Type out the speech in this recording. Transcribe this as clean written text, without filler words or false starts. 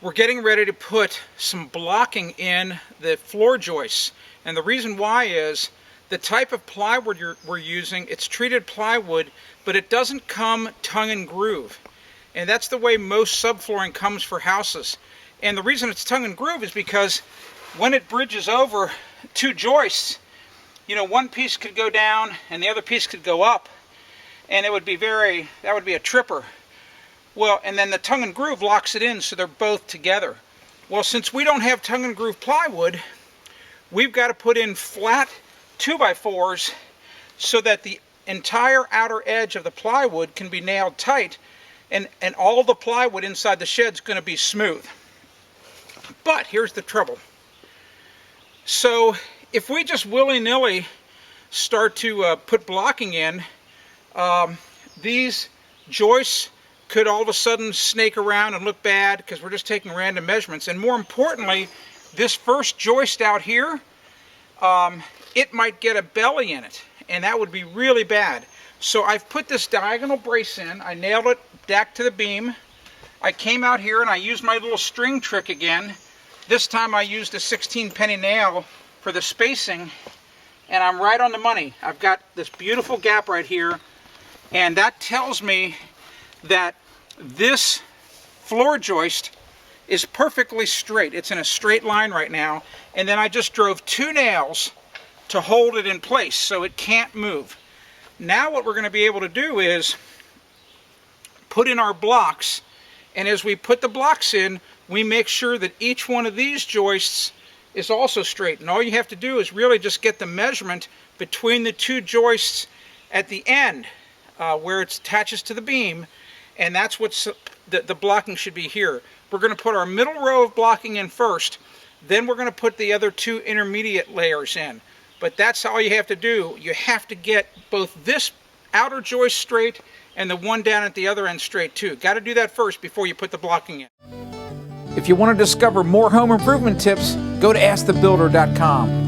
we're getting ready to put some blocking in the floor joists. And the reason why is the type of plywood we're using, it's treated plywood, but it doesn't come tongue and groove. And that's the way most subflooring comes for houses. And the reason it's tongue and groove is because when it bridges over two joists, you know, one piece could go down and the other piece could go up, and it would be that would be a tripper. Well, and then the tongue and groove locks it in so they're both together. Well, since we don't have tongue and groove plywood, we've got to put in flat 2x4s so that the entire outer edge of the plywood can be nailed tight, and all the plywood inside the shed is going to be smooth. But here's the trouble. So if we just willy-nilly start to put blocking in, these joists could all of a sudden snake around and look bad because we're just taking random measurements. And more importantly, this first joist out here, it might get a belly in it, and that would be really bad. So I've put this diagonal brace in. I nailed it back to the beam. I came out here and I used my little string trick again. This time I used a 16-penny nail for the spacing, and I'm right on the money. I've got this beautiful gap right here, and that tells me that this floor joist is perfectly straight. It's in a straight line right now, and then I just drove 2 nails to hold it in place so it can't move. Now what we're going to be able to do is put in our blocks, and as we put the blocks in, we make sure that each one of these joists is also straight. And all you have to do is really just get the measurement between the 2 joists at the end where it attaches to the beam, and that's what's the blocking should be here. We're going to put our middle row of blocking in first, then we're going to put the other 2 intermediate layers in. But that's all you have to do. You have to get both this outer joist straight and the one down at the other end straight too. Got to do that first before you put the blocking in. If you want to discover more home improvement tips, go to AsktheBuilder.com.